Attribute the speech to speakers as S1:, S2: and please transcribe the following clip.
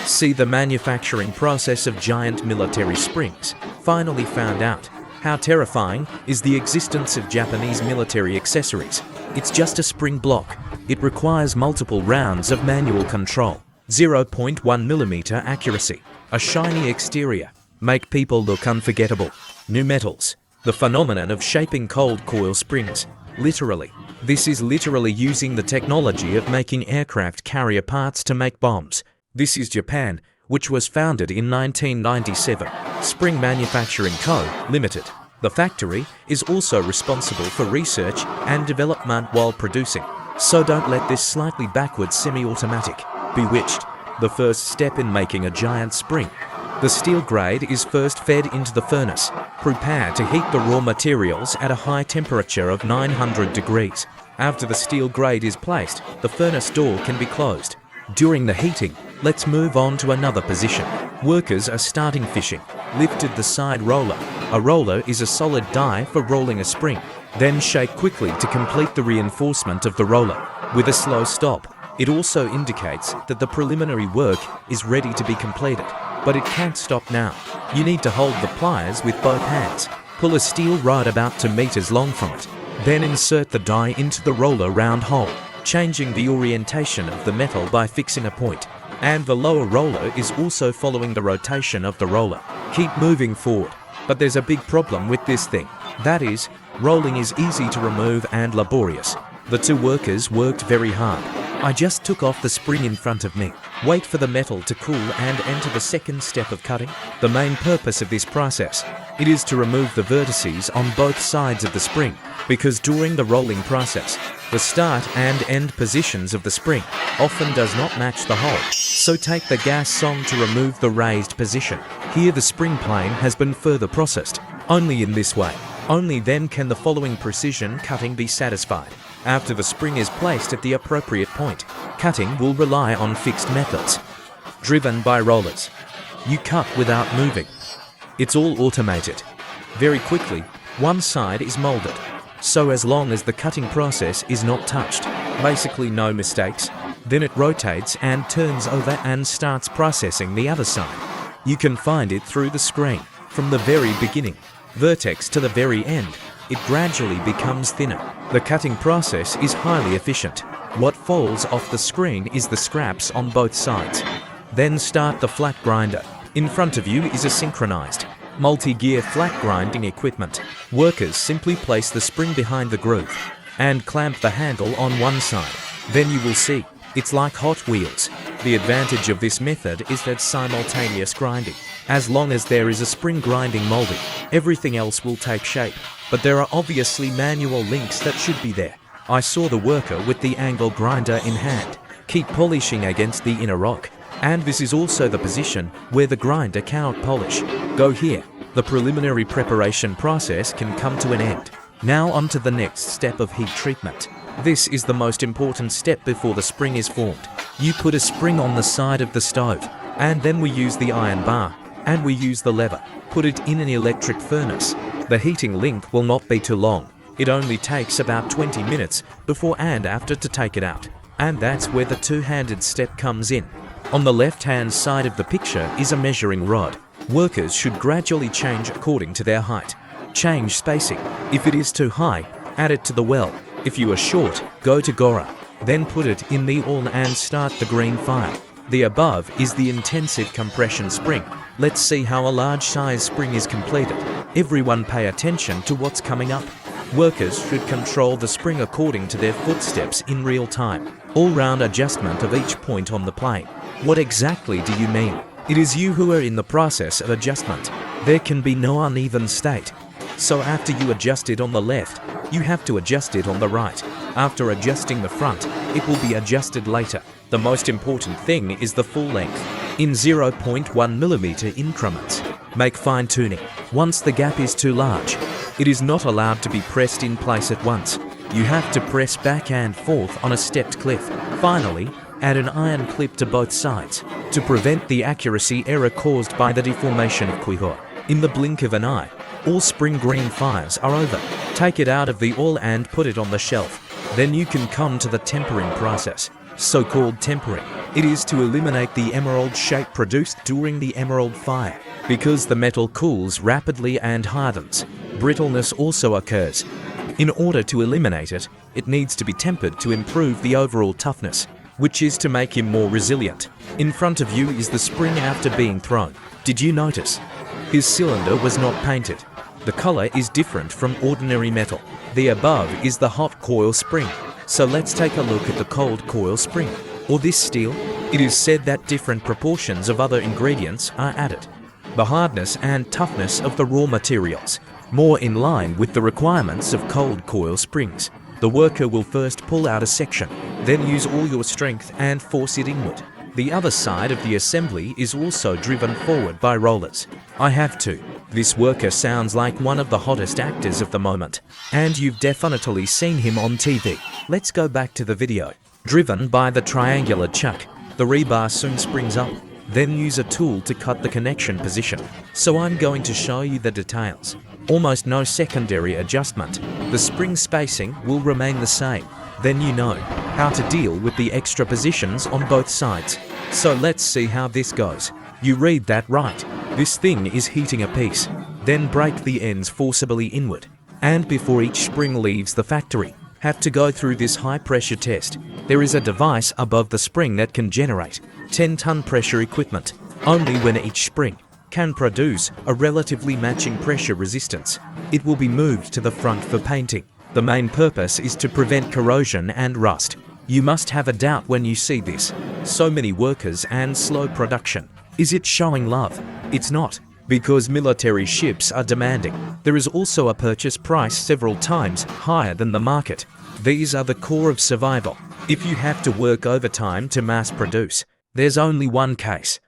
S1: See the manufacturing process of giant military springs. Finally found out. How terrifying is the existence of Japanese military accessories. It's just a spring block. It requires multiple rounds of manual control. 0.1mm accuracy. A shiny exterior. Make people look unforgettable. New metals. The phenomenon of shaping cold coil springs. Literally. This is literally using the technology of making aircraft carrier parts to make bombs. This is Japan, which was founded in 1997. Spring Manufacturing Co., Limited. The factory is also responsible for research and development while producing. So don't let this slightly backwards semi-automatic. Bewitched. The first step in making a giant spring. The steel grade is first fed into the furnace, prepared to heat the raw materials at a high temperature of 900 degrees. After the steel grade is placed, the furnace door can be closed. During the heating, let's move on to another position. Workers are starting fishing. Lifted the side roller. A roller is a solid die for rolling a spring. Then shake quickly to complete the reinforcement of the roller. With a slow stop, it also indicates that the preliminary work is ready to be completed. But it can't stop now. You need to hold the pliers with both hands. Pull a steel rod about 2 meters long from it. Then insert the die into the roller round hole, changing the orientation of the metal by fixing a point. And the lower roller is also following the rotation of the roller. Keep moving forward. But there's a big problem with this thing. That is, rolling is easy to remove and laborious. The two workers worked very hard. I just took off the spring in front of me. Wait for the metal to cool and enter the second step of cutting. The main purpose of this process, it is to remove the vertices on both sides of the spring, because during the rolling process, the start and end positions of the spring often does not match the hole. So take the gas song to remove the raised position. Here the spring plane has been further processed. Only in this way. Only then can the following precision cutting be satisfied. After the spring is placed at the appropriate point, cutting will rely on fixed methods, driven by rollers. You cut without moving. It's all automated. Very quickly, one side is molded. So as long as the cutting process is not touched, basically no mistakes, then it rotates and turns over and starts processing the other side. You can find it through the screen, from the very beginning, vertex to the very end. It gradually becomes thinner. The cutting process is highly efficient. What falls off the screen is the scraps on both sides. Then start the flat grinder. In front of you is a synchronized, multi-gear flat grinding equipment. Workers simply place the spring behind the groove and clamp the handle on one side. Then you will see, it's like Hot Wheels. The advantage of this method is that simultaneous grinding. As long as there is a spring grinding molding, everything else will take shape. But there are obviously manual links that should be there. I saw the worker with the angle grinder in hand. Keep polishing against the inner rock. And this is also the position where the grinder cannot polish. Go here. The preliminary preparation process can come to an end. Now on to the next step of heat treatment. This is the most important step before the spring is formed. You put a spring on the side of the stove, and then we use the iron bar, and we use the lever. Put it in an electric furnace. The heating link will not be too long. It only takes about 20 minutes before and after to take it out. And that's where the two-handed step comes in. On the left-hand side of the picture is a measuring rod. Workers should gradually change according to their height. Change spacing. If it is too high, add it to the well. If you are short, go to Gora. Then put it in the oil and start the green fire. The above is the intensive compression spring. Let's see how a large size spring is completed. Everyone pay attention to what's coming up. Workers should control the spring according to their footsteps in real time. All-round adjustment of each point on the plane. What exactly do you mean? It is you who are in the process of adjustment. There can be no uneven state. So after you adjust it on the left, you have to adjust it on the right. After adjusting the front, it will be adjusted later. The most important thing is the full length, in 0.1mm increments. Make fine-tuning. Once the gap is too large, it is not allowed to be pressed in place at once. You have to press back and forth on a stepped cliff. Finally, add an iron clip to both sides to prevent the accuracy error caused by the deformation of coil. In the blink of an eye, all spring green fires are over. Take it out of the oil and put it on the shelf. Then you can come to the tempering process. So-called tempering. It is to eliminate the emerald shape produced during the emerald fire. Because the metal cools rapidly and hardens, brittleness also occurs. In order to eliminate it, it needs to be tempered to improve the overall toughness, which is to make him more resilient. In front of you is the spring after being thrown. Did you notice? His cylinder was not painted. The color is different from ordinary metal. The above is the hot coil spring. So let's take a look at the cold coil spring. Or this steel. It is said that different proportions of other ingredients are added. The hardness and toughness of the raw materials, more in line with the requirements of cold coil springs. The worker will first pull out a section, then use all your strength and force it inward. The other side of the assembly is also driven forward by rollers. I have to. This worker sounds like one of the hottest actors of the moment, and you've definitely seen him on TV. Let's go back to the video. Driven by the triangular chuck, the rebar soon springs up. Then use a tool to cut the connection position. So I'm going to show you the details. Almost no secondary adjustment. The spring spacing will remain the same. Then you know how to deal with the extra positions on both sides. So let's see how this goes. You read that right. This thing is heating a piece. Then break the ends forcibly inward. And before each spring leaves the factory, have to go through this high pressure test. There is a device above the spring that can generate 10-ton pressure equipment. Only when each spring can produce a relatively matching pressure resistance, it will be moved to the front for painting. The main purpose is to prevent corrosion and rust. You must have a doubt when you see this. So many workers and slow production. Is it showing love? It's not, because military ships are demanding. There is also a purchase price several times higher than the market. These are the core of survival. If you have to work overtime to mass produce, there's only one case.